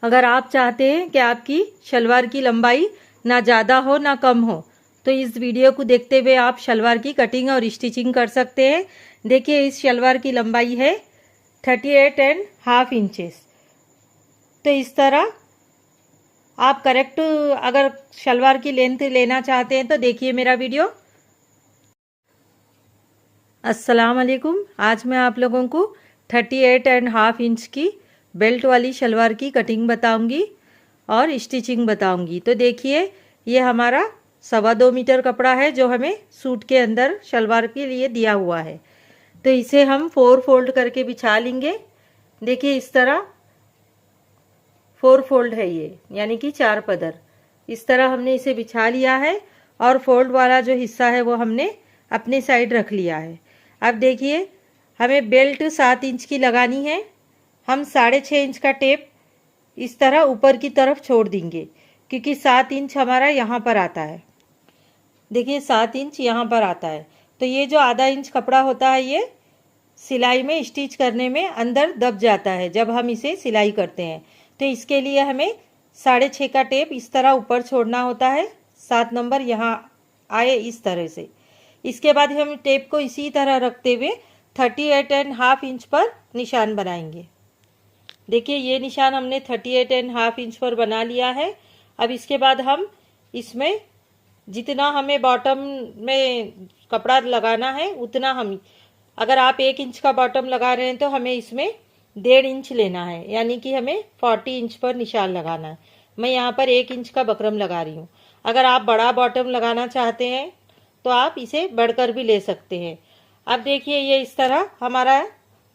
अगर आप चाहते हैं कि आपकी शलवार की लंबाई ना ज़्यादा हो ना कम हो, तो इस वीडियो को देखते हुए आप शलवार की कटिंग और स्टिचिंग कर सकते हैं। देखिए, इस शलवार की लंबाई है 38.5 इंचेस। तो इस तरह आप करेक्ट अगर शलवार की लेंथ लेना चाहते हैं तो देखिए मेरा वीडियो। अस्सलाम वालेकुम। आज मैं आप लोगों को 38.5 इंच की बेल्ट वाली शलवार की कटिंग बताऊंगी और स्टिचिंग बताऊंगी। तो देखिए, ये हमारा 2.25 मीटर कपड़ा है जो हमें सूट के अंदर शलवार के लिए दिया हुआ है। तो इसे हम 4 फोल्ड करके बिछा लेंगे। देखिए, इस तरह 4 फोल्ड है ये, यानी कि 4 पदर। इस तरह हमने इसे बिछा लिया है और फोल्ड वाला जो हिस्सा है वो हमने अपने साइड रख लिया है। अब देखिए, हमें बेल्ट 7 इंच की लगानी है। हम 6.5 इंच का टेप इस तरह ऊपर की तरफ छोड़ देंगे, क्योंकि 7 इंच हमारा यहाँ पर आता है। देखिए, 7 इंच यहाँ पर आता है। तो ये जो आधा इंच कपड़ा होता है, ये सिलाई में स्टिच करने में अंदर दब जाता है जब हम इसे सिलाई करते हैं। तो इसके लिए हमें 6.5 का टेप इस तरह ऊपर छोड़ना होता है। 7 नंबर यहाँ आए इस तरह से। इसके बाद हम टेप को इसी तरह रखते हुए 38.5 इंच पर निशान बनाएंगे। देखिए, ये निशान हमने 38.5 इंच पर बना लिया है। अब इसके बाद हम इसमें जितना हमें बॉटम में कपड़ा लगाना है उतना हम, अगर आप 1 इंच का बॉटम लगा रहे हैं तो हमें इसमें 1.5 इंच लेना है, यानी कि हमें 40 इंच पर निशान लगाना है। मैं यहाँ पर 1 इंच का बकरम लगा रही हूँ। अगर आप बड़ा बॉटम लगाना चाहते हैं तो आप इसे बढ़कर भी ले सकते हैं। अब देखिए, ये इस तरह हमारा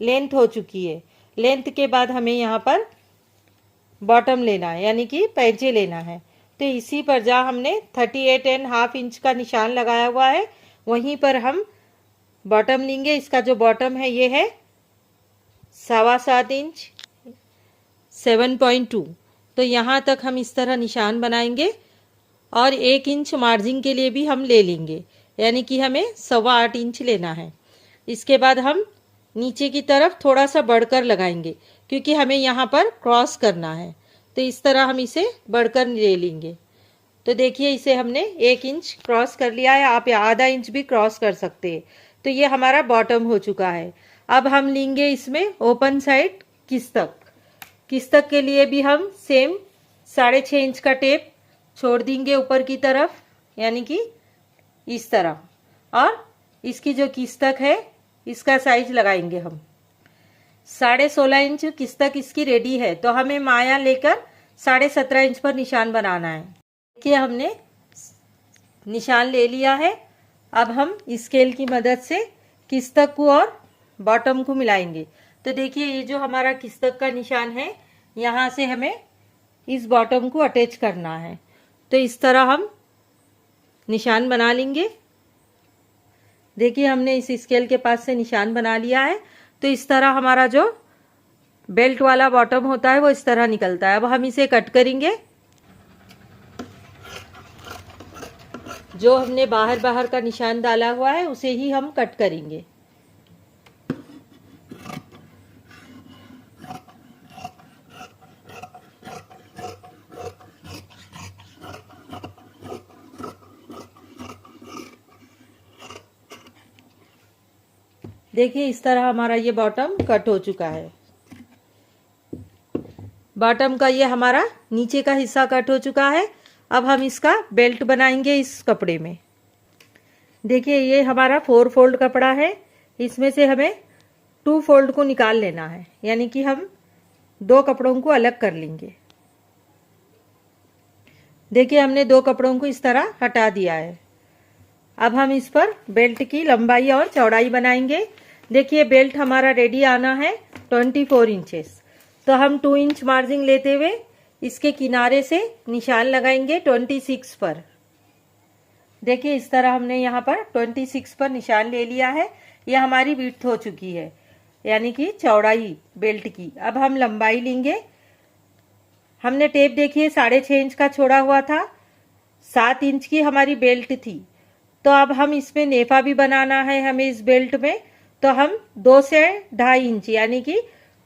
लेंथ हो चुकी है। लेंथ के बाद हमें यहाँ पर बॉटम लेना है, यानी कि पैंचे लेना है। तो इसी पर जहाँ हमने 38.5 इंच का निशान लगाया हुआ है वहीं पर हम बॉटम लेंगे। इसका जो बॉटम है ये है 7.25 इंच, 7.2। तो यहाँ तक हम इस तरह निशान बनाएंगे और 1 इंच मार्जिन के लिए भी हम ले लेंगे, यानी कि हमें 8.25 इंच लेना है। इसके बाद हम नीचे की तरफ थोड़ा सा बढ़कर लगाएंगे, क्योंकि हमें यहाँ पर क्रॉस करना है। तो इस तरह हम इसे बढ़कर ले लेंगे। तो देखिए, इसे हमने 1 इंच क्रॉस कर लिया है। आप आधा इंच भी क्रॉस कर सकते हैं। तो ये हमारा बॉटम हो चुका है। अब हम लेंगे इसमें ओपन साइड किस्तक। किस्तक के लिए भी हम सेम 6.5 इंच का टेप छोड़ देंगे ऊपर की तरफ, यानी कि इस तरह। और इसकी जो किस्तक है इसका साइज लगाएंगे हम 16.5 इंच किस्तक इसकी रेडी है। तो हमें माया लेकर 17.5 इंच पर निशान बनाना है। देखिए, हमने निशान ले लिया है। अब हम स्केल की मदद से किस्तक को और बॉटम को मिलाएंगे। तो देखिए, ये जो हमारा किस्तक का निशान है, यहाँ से हमें इस बॉटम को अटैच करना है। तो इस तरह हम निशान बना लेंगे। देखिए, हमने इस स्केल के पास से निशान बना लिया है। तो इस तरह हमारा जो बेल्ट वाला बॉटम होता है वो इस तरह निकलता है। अब हम इसे कट करेंगे। जो हमने बाहर बाहर का निशान डाला हुआ है उसे ही हम कट करेंगे। देखिए, इस तरह हमारा ये बॉटम कट हो चुका है। बॉटम का ये हमारा नीचे का हिस्सा कट हो चुका है। अब हम इसका बेल्ट बनाएंगे इस कपड़े में। देखिए, ये हमारा 4 फोल्ड कपड़ा है। इसमें से हमें 2 फोल्ड को निकाल लेना है, यानी कि हम 2 कपड़ों को अलग कर लेंगे। देखिए, हमने 2 कपड़ों को इस तरह हटा दिया है। अब हम इस पर बेल्ट की लंबाई और चौड़ाई बनाएंगे। देखिए, बेल्ट हमारा रेडी आना है 24 इंचेस। तो हम 2 इंच मार्जिन लेते हुए इसके किनारे से निशान लगाएंगे 26 पर। देखिए, इस तरह हमने यहाँ पर 26 पर निशान ले लिया है। यह हमारी विड्थ हो चुकी है, यानी कि चौड़ाई बेल्ट की। अब हम लंबाई लेंगे। हमने टेप देखिए 6.5 इंच का छोड़ा हुआ था। 7 इंच की हमारी बेल्ट थी। तो अब हम इसमें नेफा भी बनाना है हमें इस बेल्ट में। तो हम 2 से 2.5 इंच, यानी कि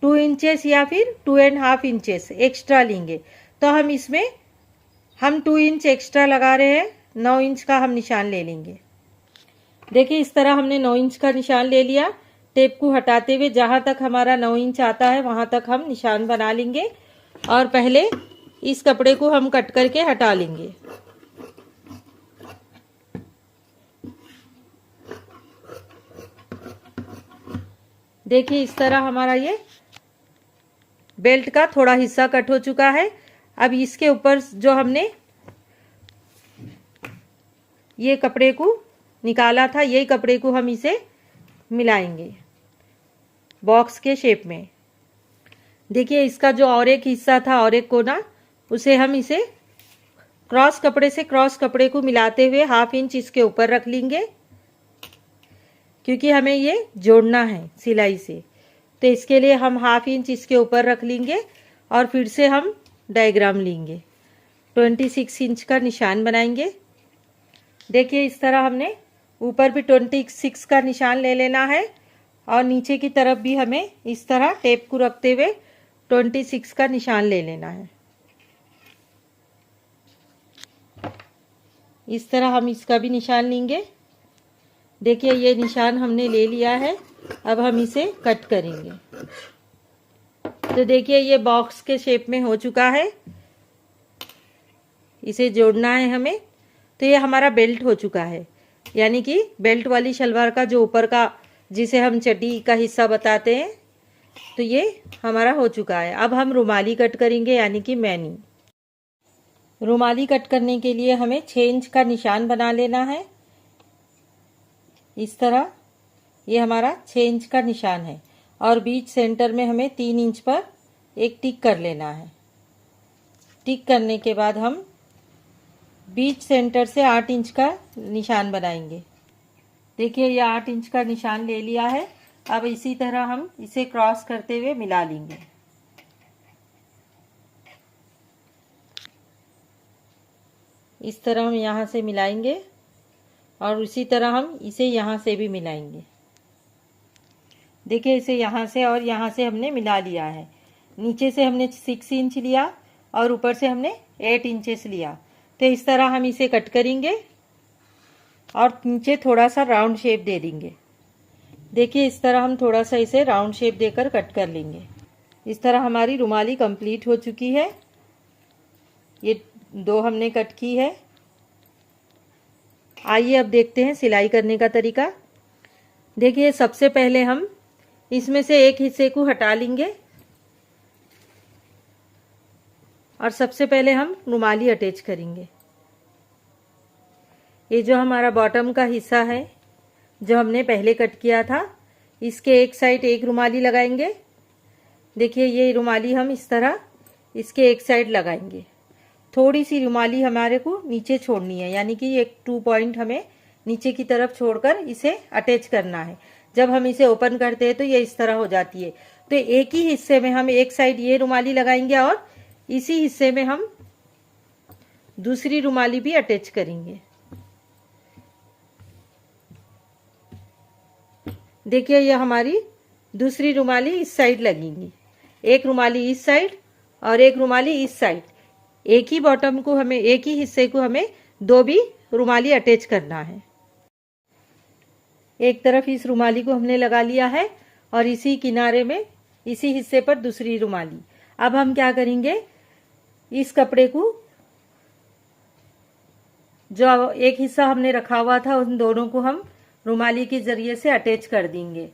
2 इंचेस या फिर 2.5 इंचेस एक्स्ट्रा लेंगे। तो हम 2 इंच एक्स्ट्रा लगा रहे हैं, 9 इंच का हम निशान ले लेंगे। देखिए इस तरह हमने 9 इंच का निशान ले लिया। टेप को हटाते हुए जहाँ तक हमारा 9 इंच आता है वहाँ तक हम निशान बना लेंगे और पहले इस कपड़े को हम कट करके हटा लेंगे। देखिए इस तरह हमारा ये बेल्ट का थोड़ा हिस्सा कट हो चुका है। अब इसके ऊपर जो हमने ये कपड़े को निकाला था, यही कपड़े को हम इसे मिलाएंगे बॉक्स के शेप में। देखिए इसका जो और एक हिस्सा था, और एक कोना, उसे हम इसे क्रॉस कपड़े को मिलाते हुए 1/2 इंच इसके ऊपर रख लेंगे, क्योंकि हमें ये जोड़ना है सिलाई से। तो इसके लिए हम 1/2 इंच इसके ऊपर रख लेंगे और फिर से हम डायग्राम लेंगे, 26 इंच का निशान बनाएंगे। देखिए इस तरह हमने ऊपर भी 26 का निशान ले लेना है और नीचे की तरफ भी हमें इस तरह टेप को रखते हुए 26 का निशान ले लेना है। इस तरह हम इसका भी निशान लेंगे। देखिए ये निशान हमने ले लिया है, अब हम इसे कट करेंगे। तो देखिए ये बॉक्स के शेप में हो चुका है, इसे जोड़ना है हमें। तो ये हमारा बेल्ट हो चुका है, यानी कि बेल्ट वाली शलवार का जो ऊपर का, जिसे हम चड्डी का हिस्सा बताते हैं, तो ये हमारा हो चुका है। अब हम रुमाली कट करेंगे, यानी कि मैनी। रुमाली कट करने के लिए हमें 6 इंच का निशान बना लेना है। इस तरह ये हमारा 6 इंच का निशान है और बीच सेंटर में हमें 3 इंच पर एक टिक कर लेना है। टिक करने के बाद हम बीच सेंटर से 8 इंच का निशान बनाएंगे। देखिए ये 8 इंच का निशान ले लिया है। अब इसी तरह हम इसे क्रॉस करते हुए मिला लेंगे। इस तरह हम यहाँ से मिलाएंगे और उसी तरह हम इसे यहाँ से भी मिलाएंगे। देखिए इसे यहाँ से और यहाँ से हमने मिला लिया है। नीचे से हमने 6 इंच लिया और ऊपर से हमने 8 इंचेस लिया। तो इस तरह हम इसे कट करेंगे और नीचे थोड़ा सा राउंड शेप दे देंगे। देखिए इस तरह हम थोड़ा सा इसे राउंड शेप देकर कट कर लेंगे। इस तरह हमारी रुमाली कंप्लीट हो चुकी है। ये 2 हमने कट की है। आइए अब देखते हैं सिलाई करने का तरीका। देखिए सबसे पहले हम इसमें से एक हिस्से को हटा लेंगे और सबसे पहले हम रुमाली अटैच करेंगे। ये जो हमारा बॉटम का हिस्सा है, जो हमने पहले कट किया था, इसके एक साइड एक रुमाली लगाएंगे। देखिए ये रुमाली हम इस तरह इसके एक साइड लगाएंगे। थोड़ी सी रुमाली हमारे को नीचे छोड़नी है, यानी कि एक 2 पॉइंट हमें नीचे की तरफ छोड़कर इसे अटैच करना है। जब हम इसे ओपन करते हैं तो ये इस तरह हो जाती है। तो एक ही हिस्से में हम एक साइड ये रुमाली लगाएंगे और इसी हिस्से में हम दूसरी रुमाली भी अटैच करेंगे। देखिए ये हमारी दूसरी रुमाली इस साइड लगेंगी, एक रुमाली इस साइड और एक रुमाली इस साइड। एक ही बॉटम को हमें, एक ही हिस्से को हमें 2 भी रुमाली अटैच करना है। एक तरफ इस रुमाली को हमने लगा लिया है और इसी किनारे में, इसी हिस्से पर दूसरी रुमाली। अब हम क्या करेंगे, इस कपड़े को, जो एक हिस्सा हमने रखा हुआ था, उन दोनों को हम रुमाली के जरिए से अटैच कर देंगे।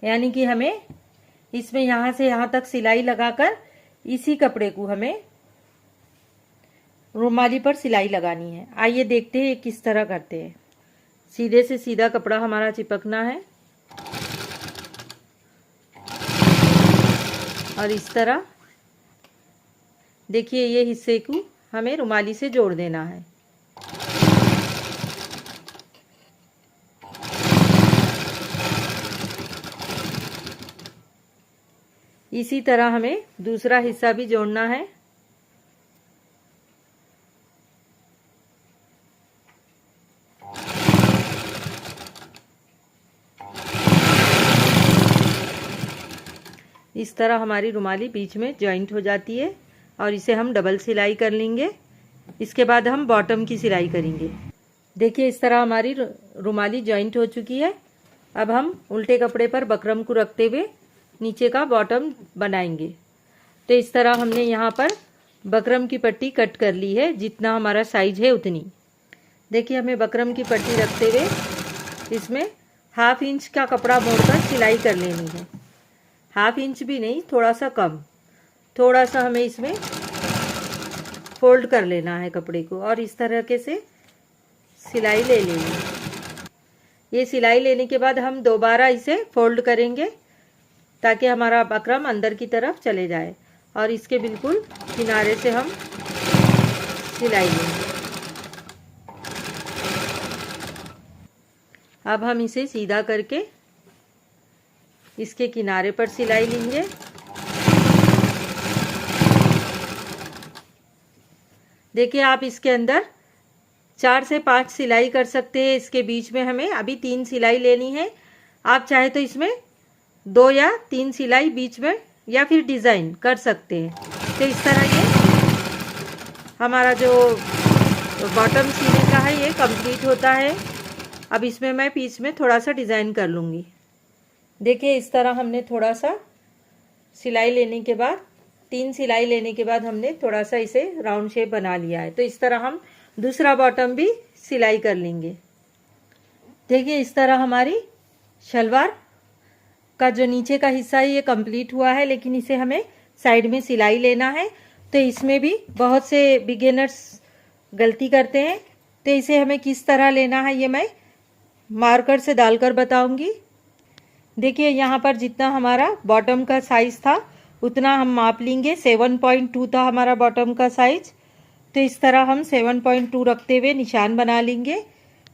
यानी कि हमें इसमें यहाँ से यहाँ तक सिलाई लगाकर इसी कपड़े को हमें रुमाली पर सिलाई लगानी है। आइए देखते हैं किस तरह करते हैं। सीधे से सीधा कपड़ा हमारा चिपकना है और इस तरह देखिए ये हिस्से को हमें रुमाली से जोड़ देना है। इसी तरह हमें दूसरा हिस्सा भी जोड़ना है। इस तरह हमारी रुमाली बीच में जॉइंट हो जाती है और इसे हम डबल सिलाई कर लेंगे। इसके बाद हम बॉटम की सिलाई करेंगे। देखिए इस तरह हमारी रुमाली जॉइंट हो चुकी है। अब हम उल्टे कपड़े पर बकरम को रखते हुए नीचे का बॉटम बनाएंगे। तो इस तरह हमने यहाँ पर बकरम की पट्टी कट कर ली है, जितना हमारा साइज है उतनी। देखिए हमें बकरम की पट्टी रखते हुए इसमें 1/2 इंच का कपड़ा मोड़कर सिलाई कर लेनी है। 1/2 इंच भी नहीं, थोड़ा सा कम, थोड़ा सा हमें इसमें फोल्ड कर लेना है कपड़े को और इस तरह से सिलाई ले लेनी है। ये सिलाई लेने के बाद हम दोबारा इसे फोल्ड करेंगे ताकि हमारा बकरम अंदर की तरफ चले जाए और इसके बिल्कुल किनारे से हम सिलाई लेंगे। अब हम इसे सीधा करके इसके किनारे पर सिलाई लेंगे। देखिए आप इसके अंदर 4 से 5 सिलाई कर सकते हैं। इसके बीच में हमें अभी 3 सिलाई लेनी है। आप चाहे तो इसमें 2 या 3 सिलाई बीच में या फिर डिज़ाइन कर सकते हैं। तो इस तरह ये हमारा जो बॉटम सीने का है ये कंप्लीट होता है। अब इसमें मैं पीस में थोड़ा सा डिज़ाइन कर लूँगी। देखिए इस तरह हमने थोड़ा सा सिलाई लेने के बाद 3 सिलाई लेने के बाद हमने थोड़ा सा इसे राउंड शेप बना लिया है। तो इस तरह हम दूसरा बॉटम भी सिलाई कर लेंगे। देखिए इस तरह हमारी शलवार का जो नीचे का हिस्सा है ये कंप्लीट हुआ है, लेकिन इसे हमें साइड में सिलाई लेना है। तो इसमें भी बहुत से बिगिनर्स गलती करते हैं। तो इसे हमें किस तरह लेना है ये मैं मार्कर से डालकर बताऊंगी। देखिए यहाँ पर जितना हमारा बॉटम का साइज था उतना हम माप लेंगे। 7.2 था हमारा बॉटम का साइज। तो इस तरह हम 7.2 रखते हुए निशान बना लेंगे।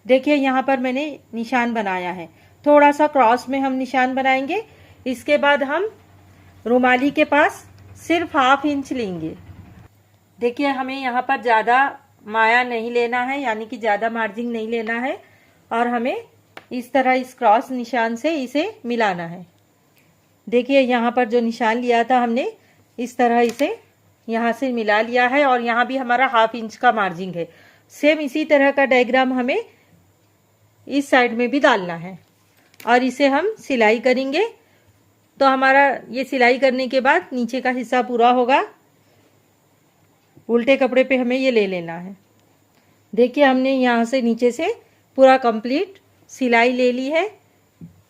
देखिए यहाँ पर मैंने निशान बनाया है, थोड़ा सा क्रॉस में हम निशान बनाएंगे। इसके बाद हम रुमाली के पास सिर्फ 1/2 इंच लेंगे। देखिए हमें यहाँ पर ज़्यादा माया नहीं लेना है, यानी कि ज़्यादा मार्जिन नहीं लेना है और हमें इस तरह इस क्रॉस निशान से इसे मिलाना है। देखिए यहाँ पर जो निशान लिया था हमने इस तरह इसे यहाँ से मिला लिया है और यहाँ भी हमारा 1/2 इंच का मार्जिन है। सेम इसी तरह का डायग्राम हमें इस साइड में भी डालना है और इसे हम सिलाई करेंगे। तो हमारा ये सिलाई करने के बाद नीचे का हिस्सा पूरा होगा। उल्टे कपड़े पे हमें ये ले लेना है। देखिए हमने यहाँ से नीचे से पूरा कंप्लीट सिलाई ले ली है।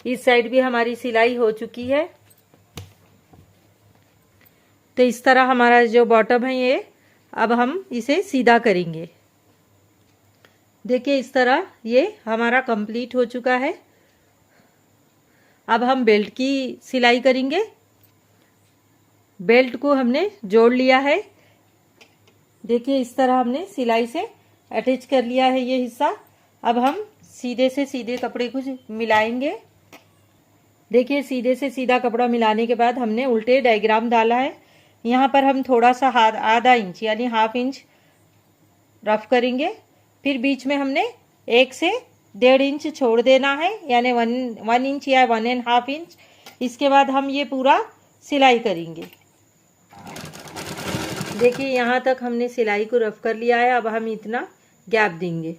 इस साइड भी हमारी सिलाई हो चुकी है। तो इस तरह हमारा जो बॉटम है ये अब हम इसे सीधा करेंगे। देखिए इस तरह ये हमारा कंप्लीट हो चुका है। अब हम बेल्ट की सिलाई करेंगे। बेल्ट को हमने जोड़ लिया है। देखिए इस तरह हमने सिलाई से अटैच कर लिया है ये हिस्सा। अब हम सीधे से सीधे कपड़े को मिलाएंगे। देखिए सीधे से सीधा कपड़ा मिलाने के बाद हमने उल्टे डायग्राम डाला है। यहाँ पर हम थोड़ा सा आधा इंच यानी 1/2 इंच रफ करेंगे। फिर बीच में हमने 1 से 1.5 इंच छोड़ देना है, यानी 1 इंच या 1.5 इंच। इसके बाद हम ये पूरा सिलाई करेंगे। देखिए यहाँ तक हमने सिलाई को रफ कर लिया है। अब हम इतना गैप देंगे।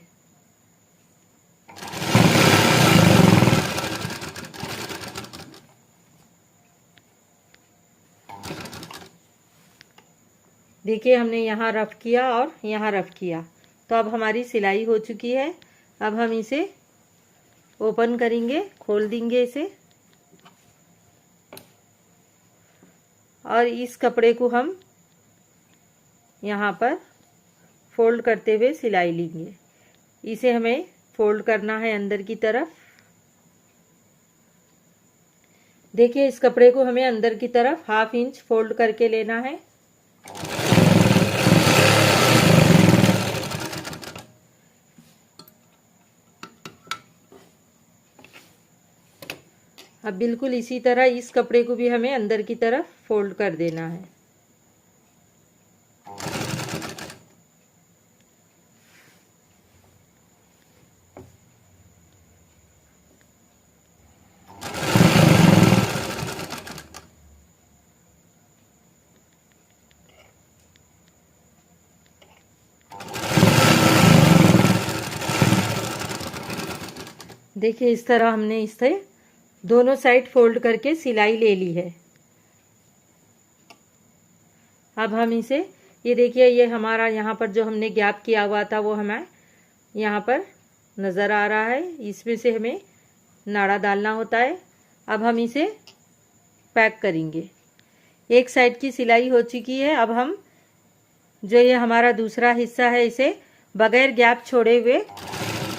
देखिए हमने यहाँ रफ किया और यहाँ रफ किया, तो अब हमारी सिलाई हो चुकी है। अब हम इसे ओपन करेंगे, खोल देंगे इसे और इस कपड़े को हम यहाँ पर फोल्ड करते हुए सिलाई लेंगे। इसे हमें फोल्ड करना है अंदर की तरफ। देखिए इस कपड़े को हमें अंदर की तरफ 1/2 इंच फोल्ड करके लेना है। अब बिल्कुल इसी तरह इस कपड़े को भी हमें अंदर की तरफ फोल्ड कर देना है। देखिए इस तरह हमने इससे दोनों साइड फोल्ड करके सिलाई ले ली है। अब हम इसे, ये देखिए ये हमारा यहाँ पर जो हमने गैप किया हुआ था वो हमें यहाँ पर नज़र आ रहा है। इसमें से हमें नाड़ा डालना होता है। अब हम इसे पैक करेंगे। एक साइड की सिलाई हो चुकी है। अब हम जो ये हमारा दूसरा हिस्सा है इसे बगैर गैप छोड़े हुए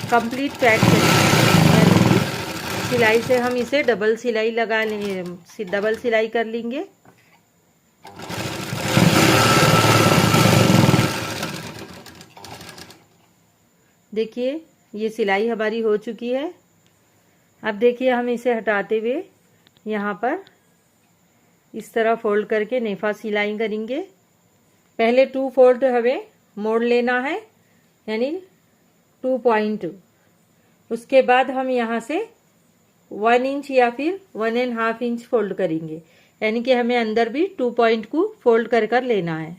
कंप्लीट पैक करेंगे। यानी कि सिलाई से हम इसे डबल सिलाई लगा लेंगे, डबल सिलाई कर लेंगे। देखिए ये सिलाई हमारी हो चुकी है। अब देखिए हम इसे हटाते हुए यहाँ पर इस तरह फोल्ड करके नेफा सिलाई करेंगे। पहले 2 फोल्ड हमें मोड़ लेना है, यानी 2 पॉइंट। उसके बाद हम यहाँ से 1 इंच या फिर 1.5 इंच फोल्ड करेंगे, यानी कि हमें अंदर भी 2 पॉइंट को फोल्ड कर कर लेना है।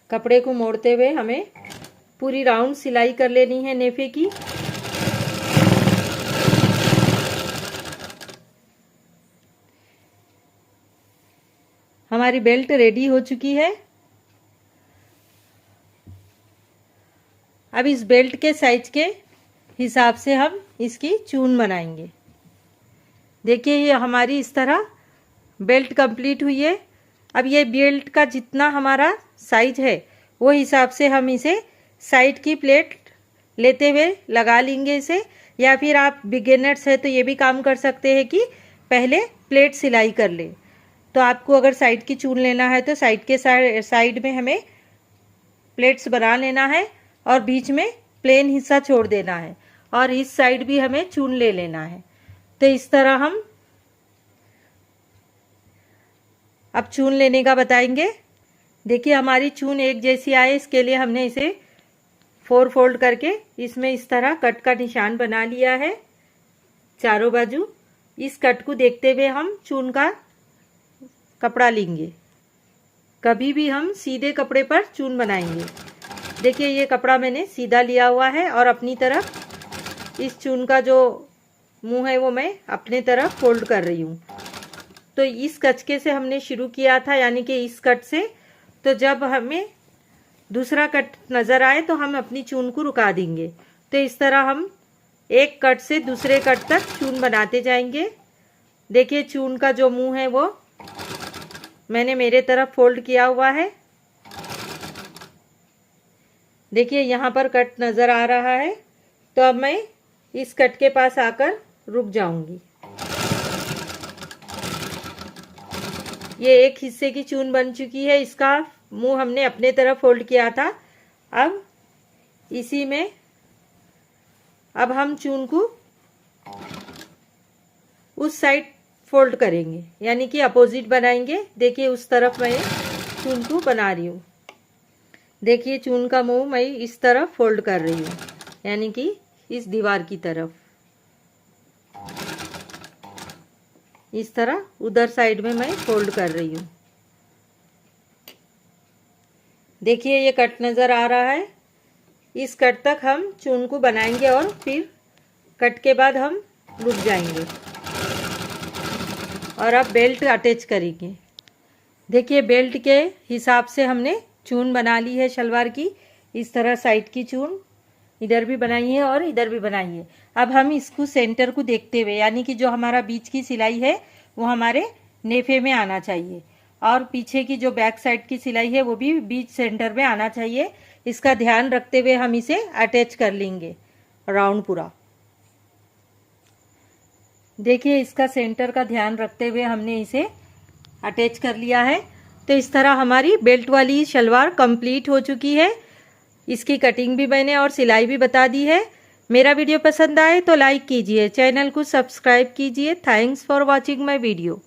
कपड़े को मोड़ते हुए हमें पूरी राउंड सिलाई कर लेनी है नेफे की। हमारी बेल्ट रेडी हो चुकी है। अब इस बेल्ट के साइज के हिसाब से हम इसकी चून बनाएंगे। देखिए ये हमारी इस तरह बेल्ट कंप्लीट हुई है। अब ये बेल्ट का जितना हमारा साइज है वो हिसाब से हम इसे साइड की प्लेट लेते हुए लगा लेंगे इसे। या फिर आप बिगिनर्स है तो ये भी काम कर सकते हैं कि पहले प्लेट सिलाई कर ले। तो आपको अगर साइड की चून लेना है तो साइड के साइड में हमें प्लेट्स बना लेना है और बीच में प्लेन हिस्सा छोड़ देना है और इस साइड भी हमें चून ले लेना है। तो इस तरह हम अब चून लेने का बताएंगे। देखिए हमारी चून एक जैसी आए इसके लिए हमने इसे 4 फोल्ड करके इसमें इस तरह कट का निशान बना लिया है चारों बाजू। इस कट को देखते हुए हम चून का कपड़ा लेंगे। कभी भी हम सीधे कपड़े पर चून बनाएंगे। देखिए ये कपड़ा मैंने सीधा लिया हुआ है और अपनी तरफ इस चून का जो मुंह है वो मैं अपने तरफ फोल्ड कर रही हूँ। तो इस कचके से हमने शुरू किया था, यानी कि इस कट से। तो जब हमें दूसरा कट नज़र आए तो हम अपनी चून को रुका देंगे। तो इस तरह हम एक कट से दूसरे कट तक चून बनाते जाएंगे। देखिए चून का जो मुंह है वो मैंने मेरे तरफ फोल्ड किया हुआ है। देखिए यहाँ पर कट नज़र आ रहा है। तो अब मैं इस कट के पास आकर रुक जाऊंगी। ये एक हिस्से की चून बन चुकी है। इसका मुंह हमने अपने तरफ फोल्ड किया था। अब इसी में अब हम चून को उस साइड फोल्ड करेंगे, यानी कि अपोजिट बनाएंगे। देखिए उस तरफ मैं चून को बना रही हूँ। देखिए चून का मुंह मैं इस तरफ फोल्ड कर रही हूँ, यानी कि इस दीवार की तरफ। इस तरह उधर साइड में मैं फोल्ड कर रही हूँ। देखिए ये कट नज़र आ रहा है। इस कट तक हम चून को बनाएंगे और फिर कट के बाद हम रुक जाएंगे और अब बेल्ट अटैच करेंगे। देखिए बेल्ट के हिसाब से हमने चून बना ली है शलवार की। इस तरह साइड की चून इधर भी बनाई है और इधर भी बनाई है। अब हम इसको सेंटर को देखते हुए, यानी कि जो हमारा बीच की सिलाई है वो हमारे नेफे में आना चाहिए और पीछे की जो बैक साइड की सिलाई है वो भी बीच सेंटर में आना चाहिए। इसका ध्यान रखते हुए हम इसे अटैच कर लेंगे राउंड पूरा। देखिए इसका सेंटर का ध्यान रखते हुए हमने इसे अटैच कर लिया है। तो इस तरह हमारी बेल्ट वाली शलवार कंप्लीट हो चुकी है। इसकी कटिंग भी मैंने और सिलाई भी बता दी है। मेरा वीडियो पसंद आए तो लाइक कीजिए, चैनल को सब्सक्राइब कीजिए। Thanks for watching my video.